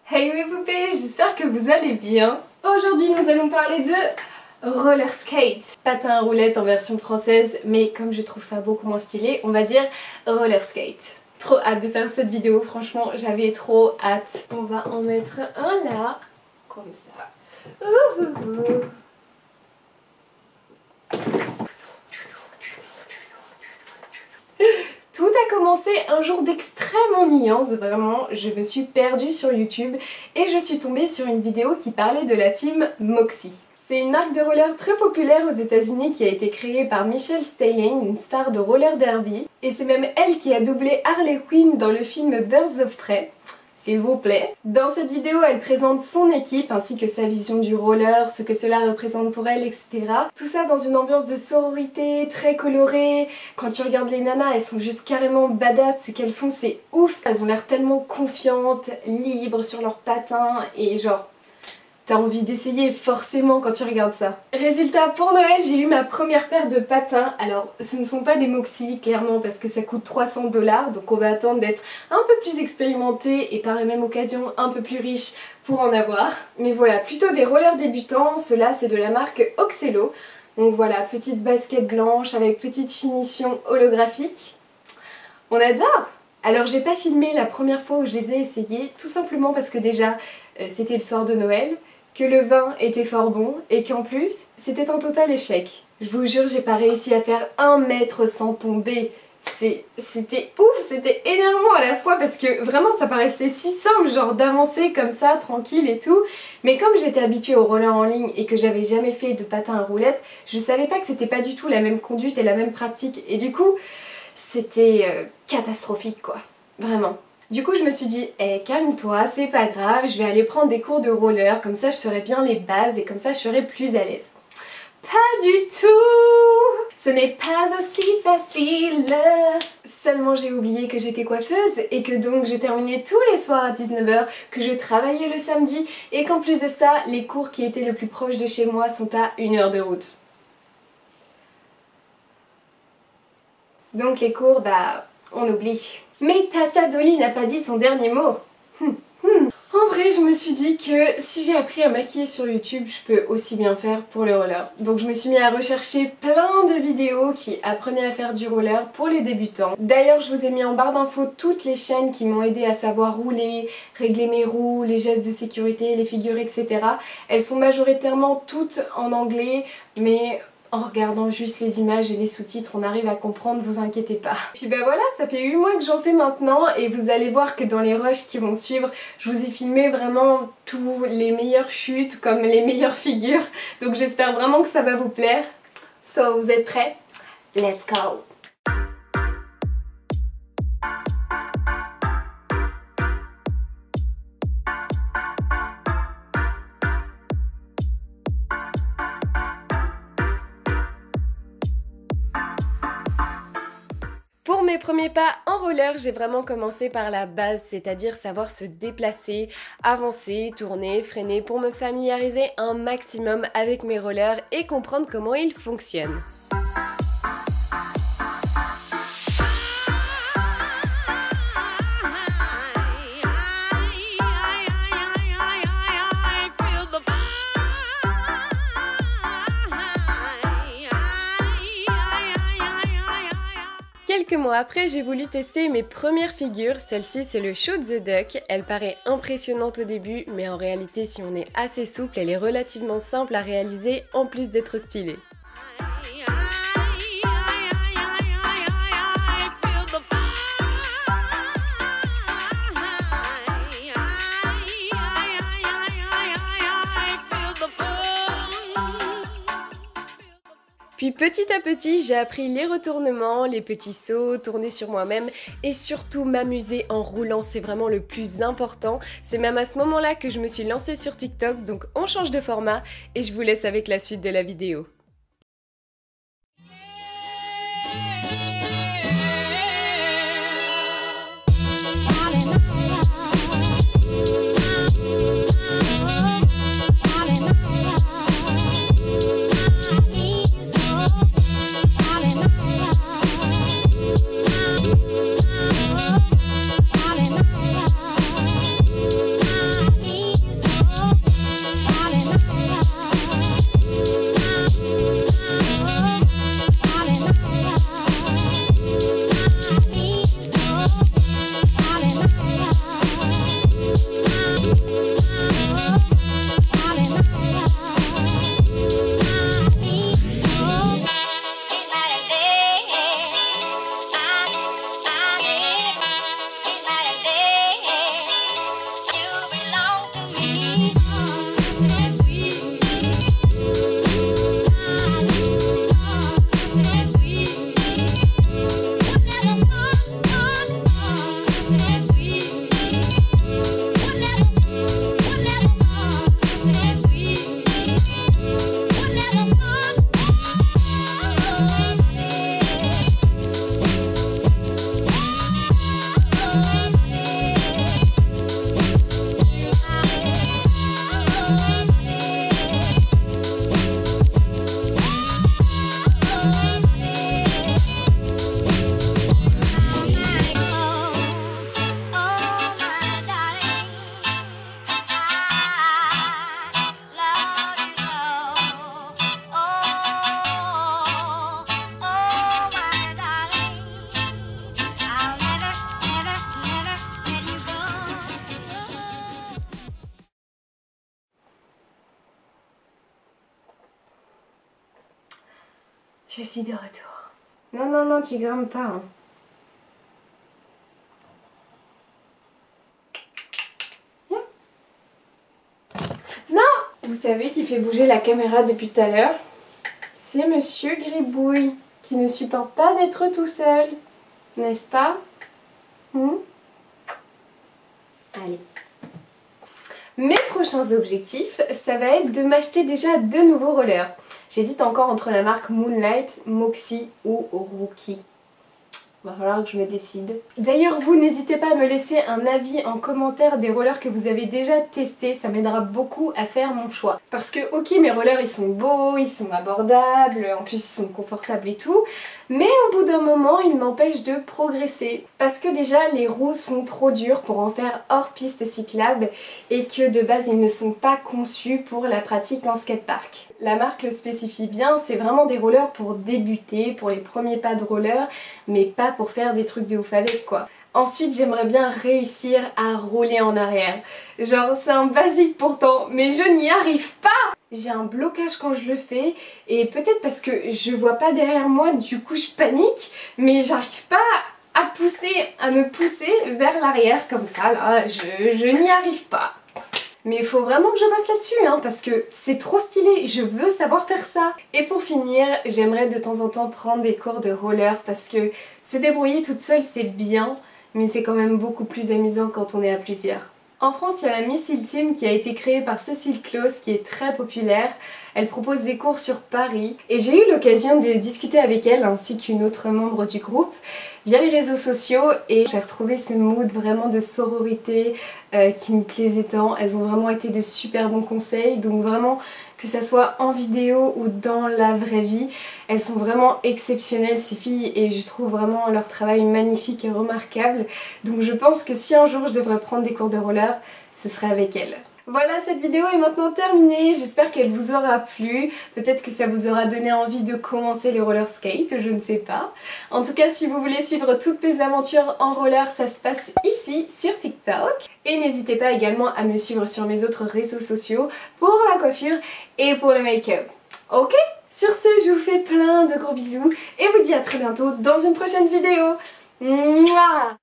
Hey mes poupées, j'espère que vous allez bien. Aujourd'hui nous allons parler de roller skate. Patin à roulettes en version française, mais comme je trouve ça beaucoup moins stylé, on va dire roller skate. Trop hâte de faire cette vidéo, franchement j'avais trop hâte. On va en mettre un là, comme ça. Tout a commencé un jour d'extrême ennuyance, vraiment, je me suis perdue sur YouTube et je suis tombée sur une vidéo qui parlait de la team Moxie. C'est une marque de roller très populaire aux États-Unis qui a été créée par Michelle Stallion, une star de roller derby, et c'est même elle qui a doublé Harley Quinn dans le film Birds of Prey. S'il vous plaît. Dans cette vidéo, elle présente son équipe ainsi que sa vision du roller, ce que cela représente pour elle, etc. Tout ça dans une ambiance de sororité, très colorée. Quand tu regardes les nanas, elles sont juste carrément badass, ce qu'elles font c'est ouf. Elles ont l'air tellement confiantes, libres sur leurs patins et genre... T'as envie d'essayer forcément quand tu regardes ça. Résultat, pour Noël, j'ai eu ma première paire de patins. Alors, ce ne sont pas des Moxie, clairement, parce que ça coûte 300 $. Donc on va attendre d'être un peu plus expérimenté et par la même occasion un peu plus riche pour en avoir. Mais voilà, plutôt des rollers débutants. Ceux-là, c'est de la marque Oxelo. Donc voilà, petite basket blanche avec petite finition holographique. On adore! Alors j'ai pas filmé la première fois où je les ai essayés, tout simplement parce que déjà, c'était le soir de Noël, que le vin était fort bon et qu'en plus c'était un total échec. Je vous jure, j'ai pas réussi à faire 1 mètre sans tomber. C'était ouf, c'était énervant à la fois parce que vraiment ça paraissait si simple, genre d'avancer comme ça, tranquille et tout. Mais comme j'étais habituée au roller en ligne et que j'avais jamais fait de patin à roulettes, je savais pas que c'était pas du tout la même conduite et la même pratique. Et du coup, c'était catastrophique quoi, vraiment. Du coup je me suis dit, calme-toi, c'est pas grave, je vais aller prendre des cours de roller, comme ça je saurai bien les bases et comme ça je serai plus à l'aise. Pas du tout! Ce n'est pas aussi facile! Seulement j'ai oublié que j'étais coiffeuse et que donc je terminais tous les soirs à 19 h, que je travaillais le samedi et qu'en plus de ça, les cours qui étaient le plus proches de chez moi sont à 1 heure de route. Donc les cours, bah, on oublie. Mais Tata Dolly n'a pas dit son dernier mot. En vrai, je me suis dit que si j'ai appris à maquiller sur YouTube, je peux aussi bien faire pour le roller. Donc je me suis mis à rechercher plein de vidéos qui apprenaient à faire du roller pour les débutants. D'ailleurs, je vous ai mis en barre d'infos toutes les chaînes qui m'ont aidé à savoir rouler, régler mes roues, les gestes de sécurité, les figures, etc. Elles sont majoritairement toutes en anglais, mais... en regardant juste les images et les sous-titres, on arrive à comprendre, vous inquiétez pas. Puis bah voilà, ça fait 8 mois que j'en fais maintenant et vous allez voir que dans les rushs qui vont suivre, je vous ai filmé vraiment tous les meilleures chutes comme les meilleures figures. Donc j'espère vraiment que ça va vous plaire. So, vous êtes prêts? Let's go! Pour mes premiers pas en roller, j'ai vraiment commencé par la base, c'est-à-dire savoir se déplacer, avancer, tourner, freiner pour me familiariser un maximum avec mes rollers et comprendre comment ils fonctionnent. Quelques mois après, j'ai voulu tester mes premières figures. Celle-ci, c'est le Shoot the Duck. Elle paraît impressionnante au début, mais en réalité, si on est assez souple, elle est relativement simple à réaliser en plus d'être stylée. Puis petit à petit, j'ai appris les retournements, les petits sauts, tourner sur moi-même et surtout m'amuser en roulant, c'est vraiment le plus important. C'est même à ce moment-là que je me suis lancée sur TikTok, donc on change de format et je vous laisse avec la suite de la vidéo. Je suis de retour. Non, non, non, tu grimpes pas. Hein. Viens. Non! Vous savez qui fait bouger la caméra depuis tout à l'heure? C'est Monsieur Gribouille, qui ne supporte pas d'être tout seul. N'est-ce pas? Allez. Mes prochains objectifs, ça va être de m'acheter déjà 2 nouveaux rollers. J'hésite encore entre la marque Moonlight, Moxie ou Rookie. Va falloir que je me décide. D'ailleurs, vous n'hésitez pas à me laisser un avis en commentaire des rollers que vous avez déjà testés. Ça m'aidera beaucoup à faire mon choix. Parce que ok, mes rollers ils sont beaux, ils sont abordables, en plus ils sont confortables et tout. Mais au bout d'un moment, ils m'empêchent de progresser. Parce que déjà, les roues sont trop dures pour en faire hors piste cyclable. Et que de base, ils ne sont pas conçus pour la pratique en skatepark. La marque le spécifie bien, c'est vraiment des rollers pour débuter, pour les premiers pas de roller, mais pas pour faire des trucs de ouf avec quoi. Ensuite, j'aimerais bien réussir à rouler en arrière. Genre, c'est un basique pourtant, mais je n'y arrive pas! J'ai un blocage quand je le fais, et peut-être parce que je vois pas derrière moi, du coup je panique, mais j'arrive pas à me pousser vers l'arrière comme ça, là, je n'y arrive pas. Mais il faut vraiment que je bosse là-dessus, hein, parce que c'est trop stylé, je veux savoir faire ça. Et pour finir, j'aimerais de temps en temps prendre des cours de roller, parce que se débrouiller toute seule c'est bien, mais c'est quand même beaucoup plus amusant quand on est à plusieurs. En France, il y a la Miss Ultime qui a été créée par Cécile Claus, qui est très populaire. Elle propose des cours sur Paris et j'ai eu l'occasion de discuter avec elle ainsi qu'une autre membre du groupe via les réseaux sociaux et j'ai retrouvé ce mood vraiment de sororité qui me plaisait tant. Elles ont vraiment été de super bons conseils, donc vraiment que ça soit en vidéo ou dans la vraie vie, elles sont vraiment exceptionnelles ces filles et je trouve vraiment leur travail magnifique et remarquable. Donc je pense que si un jour je devrais prendre des cours de roller, ce serait avec elles. Voilà, cette vidéo est maintenant terminée, j'espère qu'elle vous aura plu, peut-être que ça vous aura donné envie de commencer les roller skate, je ne sais pas. En tout cas, si vous voulez suivre toutes mes aventures en roller, ça se passe ici sur TikTok. Et n'hésitez pas également à me suivre sur mes autres réseaux sociaux pour la coiffure et pour le make-up. Ok? Sur ce, je vous fais plein de gros bisous et vous dis à très bientôt dans une prochaine vidéo. Mouah!